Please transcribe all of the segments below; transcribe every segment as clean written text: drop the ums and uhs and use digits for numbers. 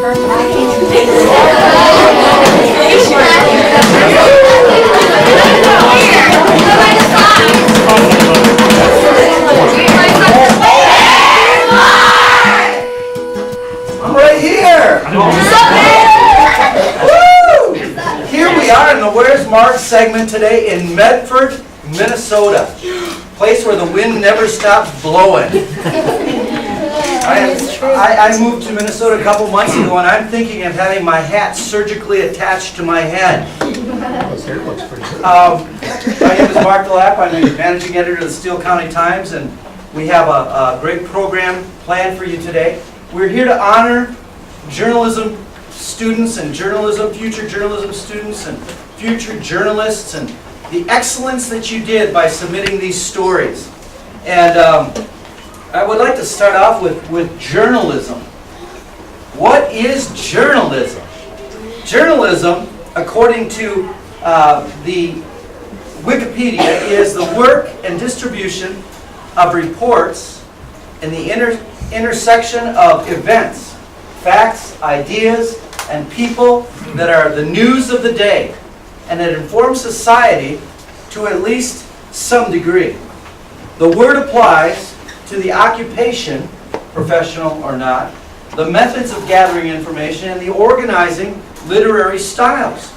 I'm right here. Woo! Here we are in the Where's Mark segment today in Medford, Minnesota. Place where the wind never stops blowing. I moved to Minnesota a couple months ago, and I'm thinking of having my hat surgically attached to my head. My name is Mark DeLapp. I'm the managing editor of the Steele County Times, and we have a great program planned for you today. We're here to honor journalism students and future journalism students and future journalists, and the excellence that you did by submitting these stories. And I would like to start off with journalism. What is journalism? Journalism, according to the Wikipedia, is the work and distribution of reports in the intersection of events, facts, ideas, and people that are the news of the day, and that inform society to at least some degree. The word applies to the occupation, professional or not, the methods of gathering information, and the organizing literary styles.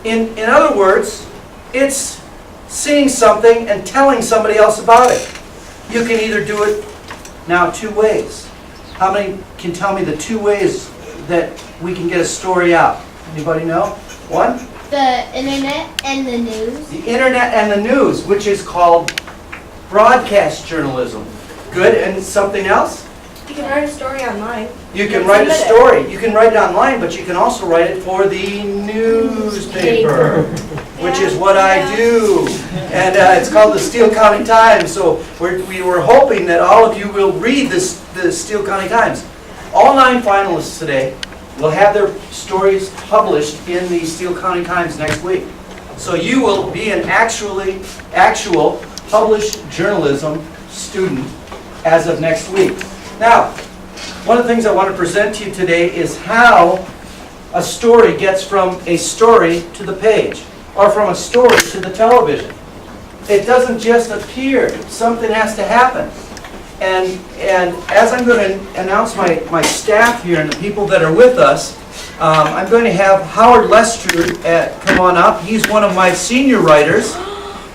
In other words, it's seeing something and telling somebody else about it. You can either do it now two ways. How many can tell me the two ways that we can get a story out? Anybody know? One? The internet and the news. The internet and the news, which is called broadcast journalism. Good. And something else? You can write a story online. You can write a story. You can write it online, but you can also write it for the newspaper, which is what I do. And it's called the Steele County Times. So we were hoping that all of you will read the Steele County Times. All 9 finalists today will have their stories published in the Steele County Times next week. So you will be an actual published journalism student as of next week. Now, one of the things I want to present to you today is how a story gets from a story to the page, or from a story to the television. It doesn't just appear. Something has to happen. And as I'm going to announce my staff here and the people that are with us, I'm going to have Howard Lestrud come on up. He's one of my senior writers.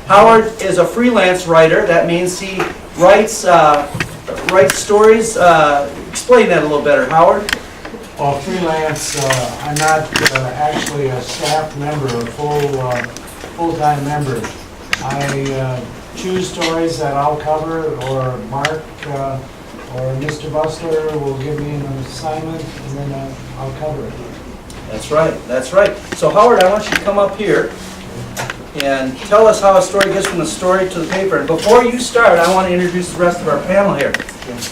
Howard is a freelance writer. That means he writes stories. Explain that a little better, Howard. Well, freelance, I'm not actually a staff member, a full-time member. I choose stories that I'll cover, or Mark or Mr. Bustler will give me an assignment, and then I'll cover it. That's right, that's right. So Howard, I want you to come up here and tell us how a story gets from the story to the paper. And before you start, I want to introduce the rest of our panel here.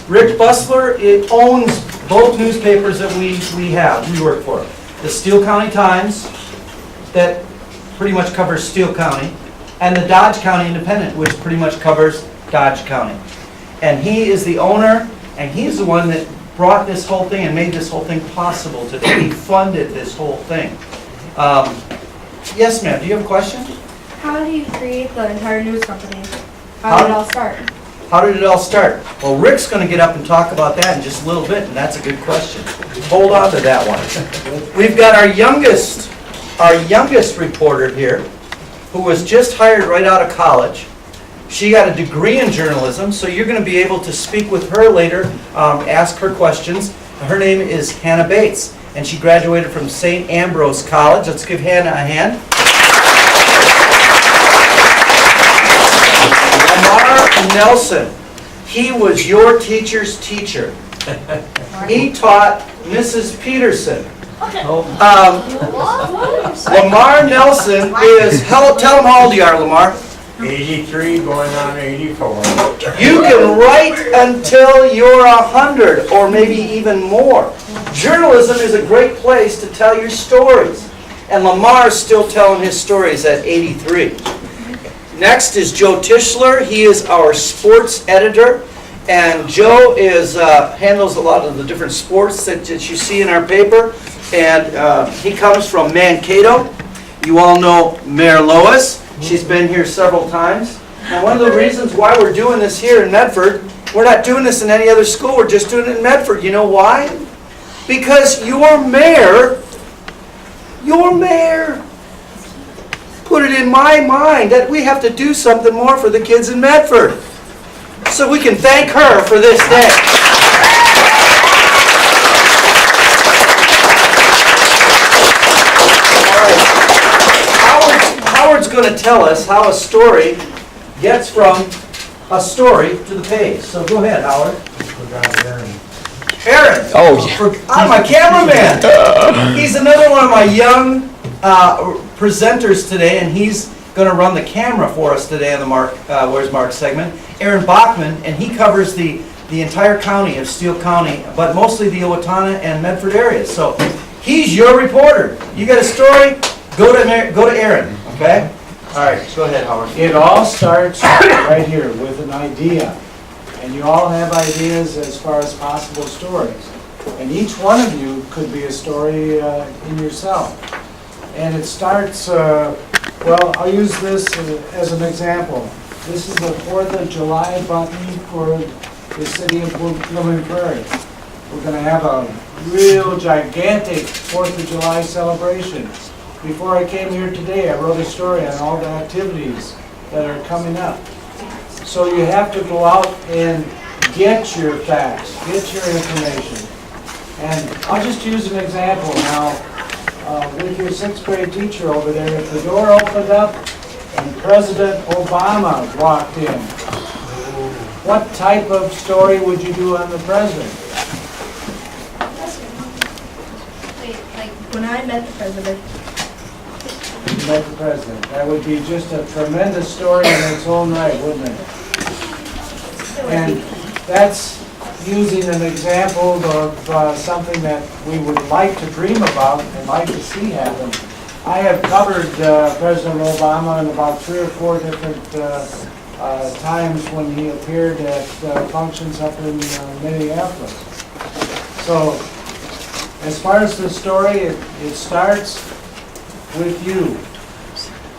Rick Bustler owns both newspapers that we work for. The Steele County Times, that pretty much covers Steele County, and the Dodge County Independent, which pretty much covers Dodge County. And he is the owner, and he's the one that brought this whole thing and made this whole thing possible today. He funded this whole thing. Yes, ma'am, do you have a question? How do you create the entire news company? How did it all start? How did it all start? Well, Rick's going to get up and talk about that in just a little bit, and that's a good question. Hold on to that one. We've got our youngest reporter here, who was just hired right out of college. She got a degree in journalism, so you're going to be able to speak with her later, ask her questions. Her name is Hannah Bates, and she graduated from St. Ambrose College. Let's give Hannah a hand. Lamar Nelson, he was your teacher's teacher. He taught Mrs. Peterson. Lamar Nelson is, tell them how old you are, Lamar. 83 going on 84. You can write until you're 100 or maybe even more. Journalism is a great place to tell your stories. And Lamar's still telling his stories at 83. Next is Joe Tischler. He is our sports editor. And Joe handles a lot of the different sports that you see in our paper. And he comes from Mankato. You all know Mayor Lois. She's been here several times. And one of the reasons why we're doing this here in Medford, we're not doing this in any other school, we're just doing it in Medford. You know why? Because your mayor put it in my mind that we have to do something more for the kids in Medford. So we can thank her for this day. All right. Howard's going to tell us how a story gets from a story to the page. So go ahead, Howard. Aaron. Oh, yeah. I'm my cameraman. He's another one of my young presenters today, and he's going to run the camera for us today on the Where's Mark segment. Aaron Bachman, and he covers the entire county of Steele County, but mostly the Owatonna and Medford areas. So he's your reporter. You got a story? Go to Aaron. Okay. All right. Go ahead, Howard. It all starts right here with an idea. And you all have ideas as far as possible stories. And each one of you could be a story in yourself. And it starts, well, I'll use this as an example. This is the 4th of July button for the city of Blooming Prairie. We're going to have a real gigantic 4th of July celebration. Before I came here today, I wrote a story on all the activities that are coming up. So you have to go out and get your facts, get your information. And I'll just use an example now. With your 6th grade teacher over there, if the door opened up and President Obama walked in, what type of story would you do on the president? When I met the president. You met the president. That would be just a tremendous story in its own right, wouldn't it? And that's using an example of something that we would like to dream about and like to see happen. I have covered President Obama in about 3 or 4 different times when he appeared at functions up in Minneapolis. So as far as the story, it starts with you.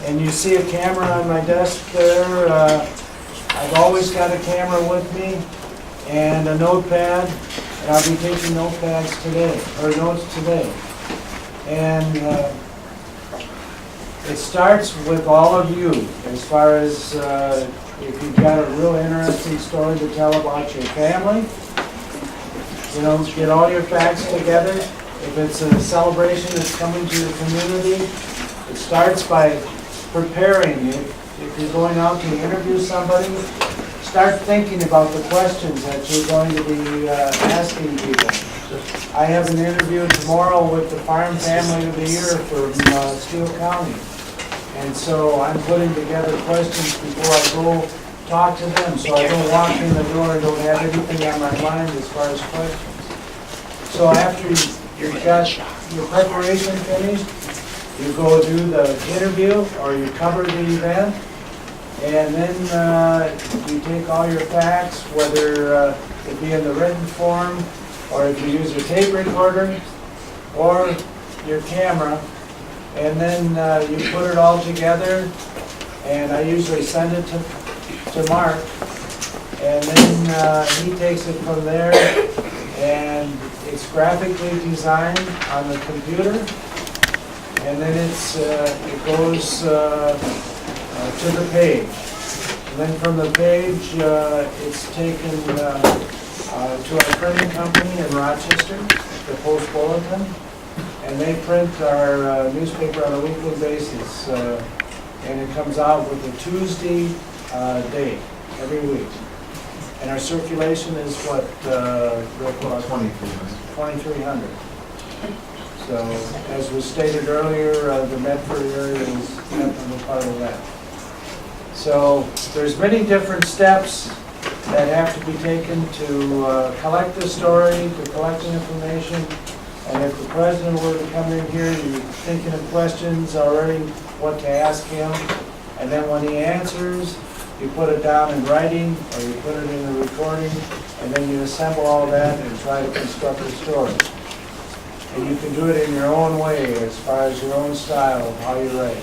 And you see a camera on my desk there. I've always got a camera with me and a notepad, and I'll be taking notepads today, or notes today. And it starts with all of you, as far as if you've got a real interesting story to tell about your family, you know, get all your facts together. If it's a celebration that's coming to your community, it starts by preparing. If you're going out to interview somebody, start thinking about the questions that you're going to be asking people. I have an interview tomorrow with the Farm Family of the Year from Steele County. And so I'm putting together questions before I go talk to them, so I don't walk in the door and don't have anything on my mind as far as questions. So after you've got your preparation finished, you go do the interview or you cover the event, and then you take all your facts, whether it be in the written form, or if you use your tape recorder, or your camera, and then you put it all together, and I usually send it to Mark, and then he takes it from there, and it's graphically designed on the computer, and then it goes to the page. And then from the page, it's taken to our printing company in Rochester, the Post Bulletin, and they print our newspaper on a weekly basis, and it comes out with a Tuesday date every week. And our circulation is what, Rick, 2,300. So, as was stated earlier, the Medford area is definitely part of that. So, there's many different steps that have to be taken to collect the story, to collect the information. And if the president were to come in here, you're thinking of questions already, what to ask him. And then when he answers, you put it down in writing, or you put it in the recording, and then you assemble all that and try to construct a story. And you can do it in your own way, as far as your own style of how you write.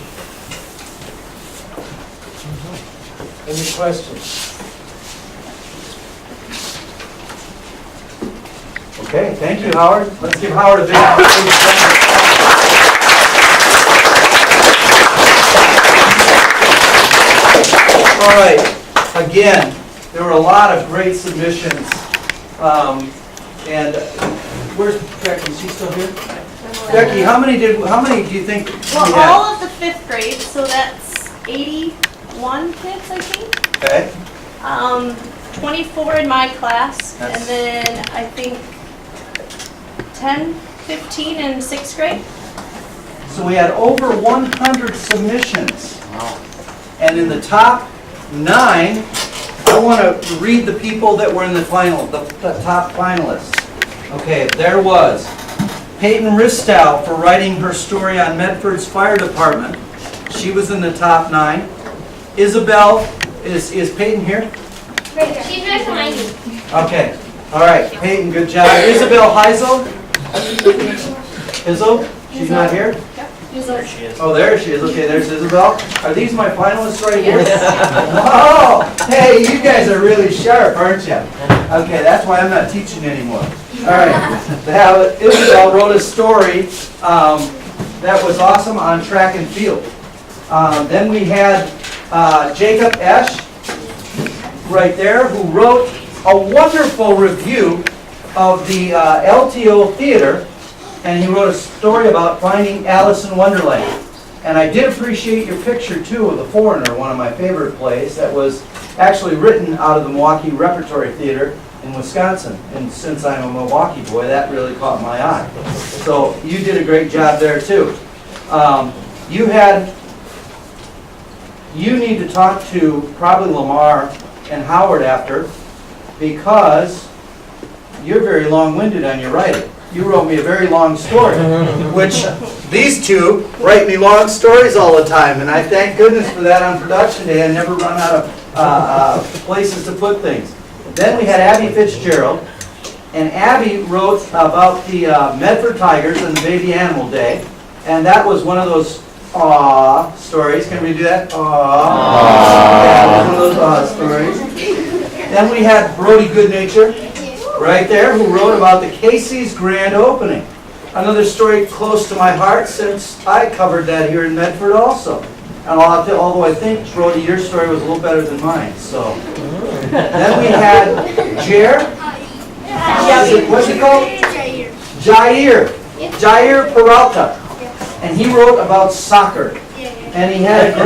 Any questions? Okay, thank you, Howard. Let's give Howard a big round. All right, again, there were a lot of great submissions. And where's Becky? Is she still here? Becky, how many do you think we Well, had? all of the 5th grade, so that's 81 kids, I think. Okay, 24 in my class, and That's- then I think 10, 15 in 6th grade. so we had over 100 submissions. And in the top 9, I want to read the people that were in the final, the top finalists. Okay, there was Peyton Ristow for writing her story on Medford's fire department. She was in the top 9. Isabel, is Peyton here? She's right behind you. Okay, all right, Peyton, good job. Isabel Heisel? Izzo? She's not here? Oh, there she is. Okay, there's Isabel. Are these my finalists right here? Oh, hey, you guys are really sharp, aren't you? Okay, that's why I'm not teaching anymore. All right. Now, Isabel wrote a story that was awesome on track and field. Then we had Jacob Esch right there, who wrote a wonderful review of the LTO Theater. And he wrote a story about finding Alice in Wonderland. And I did appreciate your picture, too, of The Foreigner, one of my favorite plays, that was actually written out of the Milwaukee Repertory Theater in Wisconsin. And since I'm a Milwaukee boy, that really caught my eye. So you did a great job there, too. You need to talk to probably Lamar and Howard after, because you're very long-winded on your writing. You wrote me a very long story, which these two write me long stories all the time, and I thank goodness for that on production day. I never run out of places to put things. Then we had Abby Fitzgerald, and Abby wrote about the Medford Tigers and the Baby Animal Day, and that was one of those aw stories. Can we do that? Aw. Yeah, one of those aw stories. Then we had Brody Goodnature, right there, who wrote about the Casey's grand opening. Another story close to my heart, since I covered that here in Medford also. And although I think, Brody, your story was a little better than mine, so. Then we had what's he called? Jair Peralta. And he wrote about soccer. And he had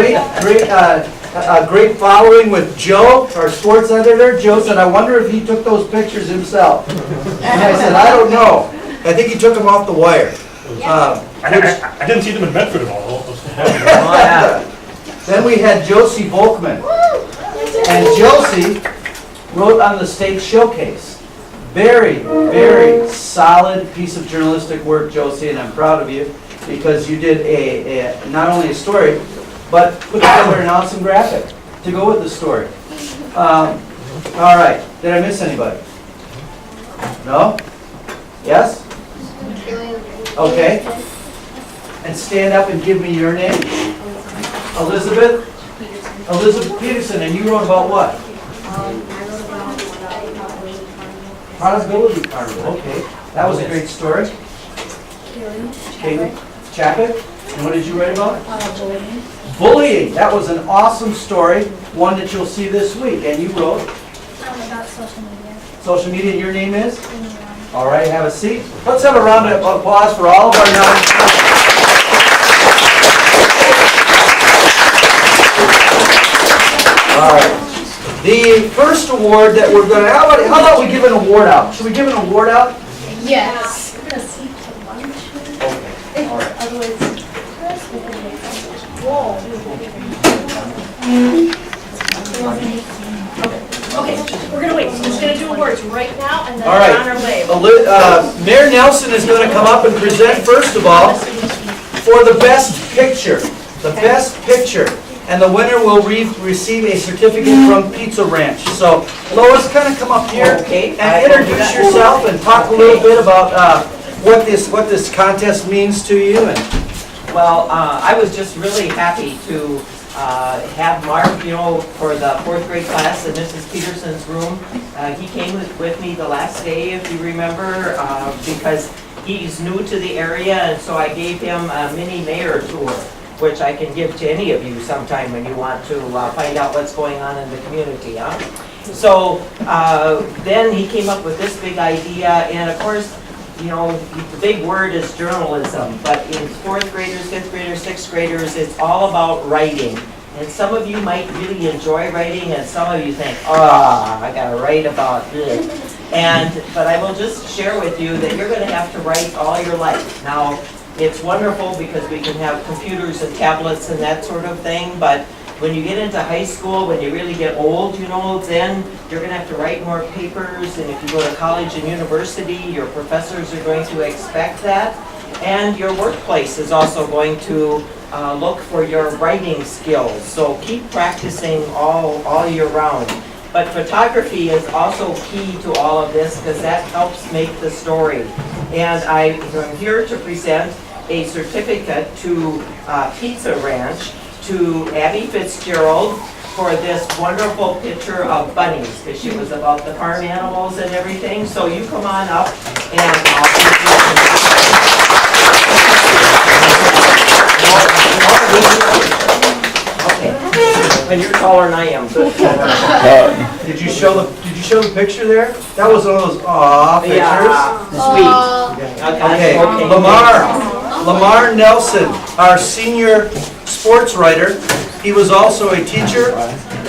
a great following with Joe, our sports editor. Joe said, I wonder if he took those pictures himself. And I said, I don't know. I think he took them off the wire. I didn't see them in Medford at all. Then we had Josie Volkman. And Josie wrote on the State Showcase. Very, very solid piece of journalistic work, Josie, and I'm proud of you, because you did not only a story, but put together an awesome graphic to go with the story. All right, did I miss anybody? No? Yes? Okay. And stand up and give me your name. Elizabeth? Elizabeth Peterson, and you wrote about what? Prodigality Carnival, okay. That was a great story. Kate Chapek, and what did you write about? Bullying. Bullying, that was an awesome story, one that you'll see this week, and you wrote? About social media. Social media, and your name is? All right, have a seat. Let's have a round of applause for all of our nominees. All right. The first award that we're going to, how about we give an award out? Should we give an award out? Yes. Okay, all right. Okay, we're gonna wait. We're just gonna do awards right now, and then All we're right. on our way. Mayor Nelson is going to come up and present, first of all, for the best picture. The best picture. and the winner will receive a certificate from Pizza Ranch. So Lois, kind of come up here and introduce yourself and talk a little bit about what this contest means to you. Well, I was just really happy to have Mark, for the 4th grade class in Mrs. Peterson's room. He came with me the last day, if you remember, because he's new to the area, and so I gave him a mini mayor tour, which I can give to any of you sometime when you want to find out what's going on in the community. So then he came up with this big idea, and of course, the big word is journalism, but in 4th graders, 5th graders, 6th graders, it's all about writing. And some of you might really enjoy writing, and some of you think, I gotta write about this. But I will just share with you that you're gonna have to write all your life. Now, it's wonderful because we can have computers and tablets and that sort of thing, but when you get into high school, when you really get old, then you're going to have to write more papers, and if you go to college and university, your professors are going to expect that, and your workplace is also going to look for your writing skills. So keep practicing all year round. But photography is also key to all of this because that helps make the story. And I'm here to present a certificate to Pizza Ranch to Abby Fitzgerald for this wonderful picture of bunnies, because she was about the farm animals and everything. So you come on up and I'll okay. And you're taller than I am. Did you show the picture there? That was one of those pictures. Yeah, sweet. Okay, Lamar Nelson, our senior sports writer. He was also a teacher.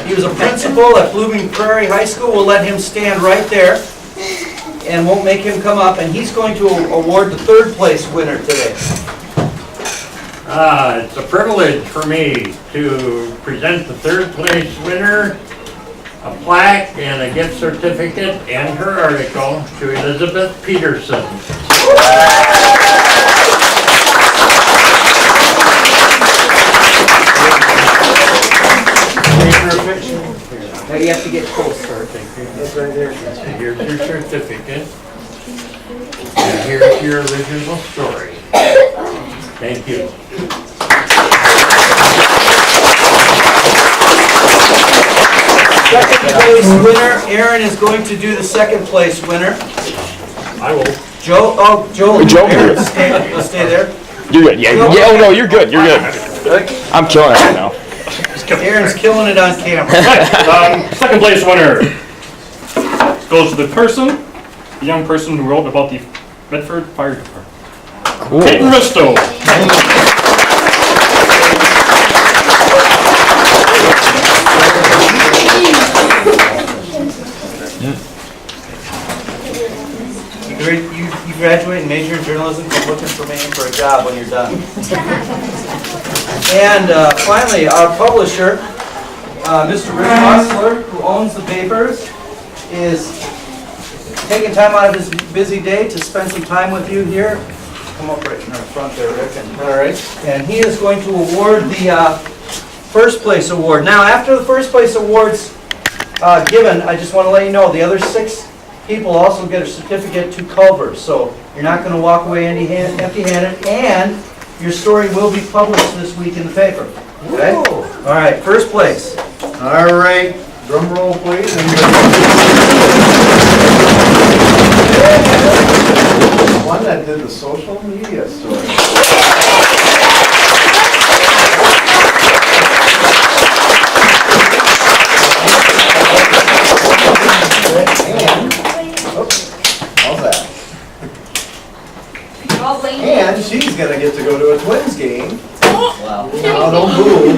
He was a principal at Blooming Prairie High School. We'll let him stand right there and won't make him come up. And he's going to award the 3rd place winner today. It's a privilege for me to present the 3rd place winner, a plaque and a gift certificate and her article to Elizabeth Peterson. Now you have to get closer. It's right there. Here's your certificate. And here's your original story. Thank you. Second place winner, Aaron is going to do the 2nd place winner. I will. Joe, Aaron, stay there. You're good. Yeah. Oh no, you're good. You're good. I'm killing it right now. Aaron's killing it on camera. Right. 2nd place winner goes to the young person who wrote about the Medford Fire Department. Cool. Peyton Risto. You graduate and major in journalism, come looking for me for a job when you're done. And finally, our publisher, Mr. Rick Mossler, who owns the papers, is taking time out of his busy day to spend some time with you here. Come up right in our front there, Rick. All right. And he is going to award the 1st place award. Now, after the 1st place award's given, I just want to let you know the other 6 people also get a certificate to Culver. So you're not going to walk away empty-handed, and your story will be published this week in the paper. Okay? All right, 1st place. All right, drum roll please. One that did the social media story. How's that? And she's gonna get to go to a Twins game. Wow. No, don't boo.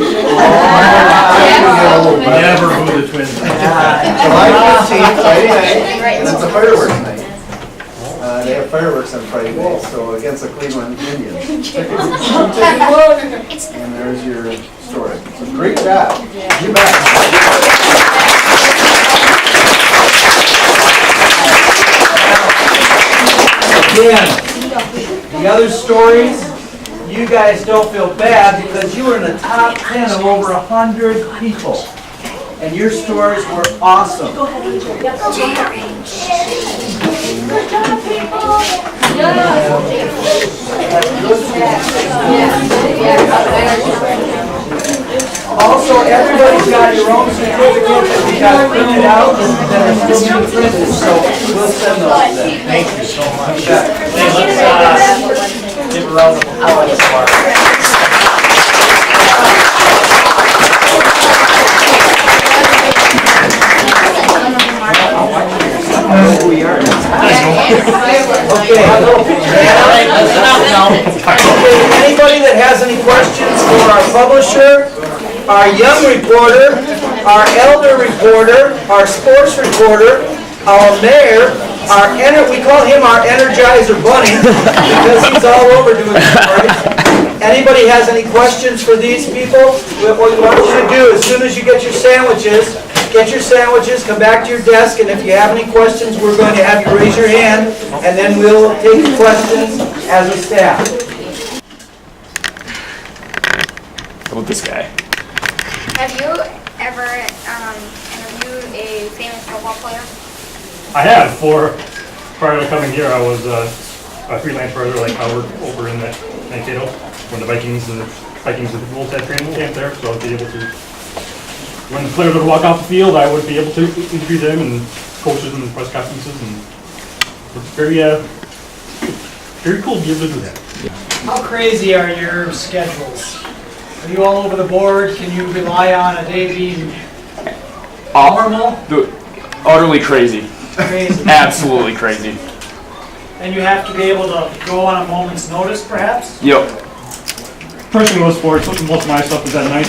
Never boo the Twins. July 15th, Friday night, and it's a fireworks night. They have fireworks on Friday night, so against the Cleveland Indians. And there's your story. So great job. You bet. Again, the other stories, you guys don't feel bad because you were in the top 10 of over 100 people. And your stories were awesome. Also, everybody's got your own certificate that we got printed out that are still being printed, so we'll send those to them. Thank you so much. Let's give a round of applause for who we are. Okay. Anybody that has any questions for our publisher, our young reporter, our elder reporter, our sports reporter, our mayor, we call him our Energizer Bunny because he's all over doing stories. Anybody has any questions for these people? What I want you to do, as soon as you get your sandwiches, come back to your desk, and if you have any questions, we're going to have you raise your hand, and then we'll take your questions as a staff. How about this guy? Have you ever interviewed a famous football player? I have. Prior to coming here, I was a freelance writer, like I worked over in Mankato when the Vikings and the Wolves had training camp there, so I'd be able to, when the players would walk off the field, I would be able to interview them and coaches and press conferences, and it's very cool to be able to do that. How crazy are your schedules? Are you all over the board? Can you rely on a day being normal? Utterly crazy. Crazy. Absolutely crazy. And you have to be able to go on a moment's notice, perhaps? Yep. Personally, with sports, most of my stuff is at night.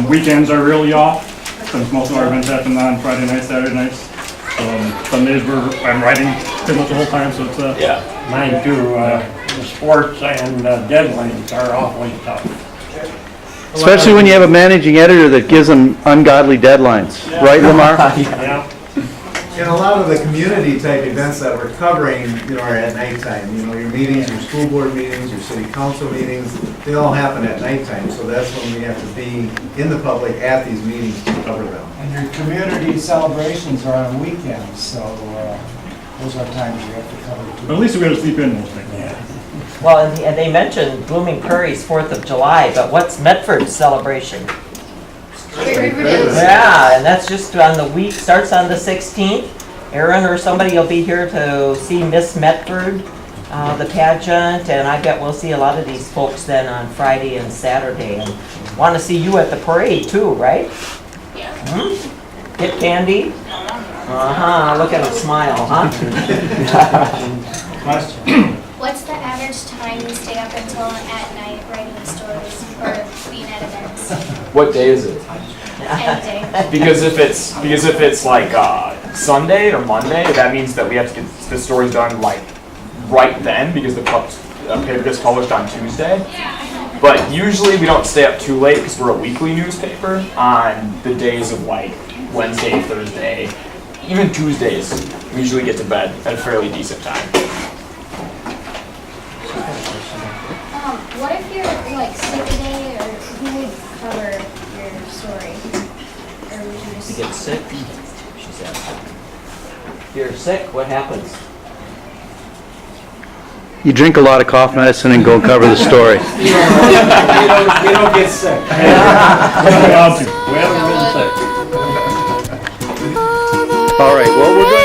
Weekends are really off, since most of our events happen on Friday nights, Saturday nights. Sundays I'm writing pretty much the whole time, so it's Mine too. The sports and deadlines are awfully tough. Especially when you have a managing editor that gives them ungodly deadlines, right, Lamar? Yeah. And a lot of the community type events that we're covering, are at nighttime. Your meetings, your school board meetings, your city council meetings, they all happen at nighttime. So that's when we have to be in the public at these meetings to cover them. And your community celebrations are on weekends, so those are times you have to cover too. But at least we got to sleep in most things. Well, and they mentioned Blooming Prairie's 4th of July, but what's Medford's celebration? Yeah, and that's just on the week, starts on the 16th. Aaron or somebody will be here to see Miss Medford, the pageant, and I bet we'll see a lot of these folks then on Friday and Saturday. And want to see you at the parade too, right? Yeah. Get candy? Look at him smile, huh? Question. What's the average time you stay up until at night writing stories or being at events? What day is it? Any day. Because if it's like Sunday or Monday, that means that we have to get the stories done like right then because the paper gets published on Tuesday. But usually we don't stay up too late because we're a weekly newspaper on the days of like Wednesday, Thursday, even Tuesdays. We usually get to bed at a fairly decent time. What if you're like sick a day, or who would cover your story? Or would you just... You get sick? She said. If you're sick, what happens? You drink a lot of cough medicine and go cover the story. You don't get sick. We haven't been sick. All right, well, we're going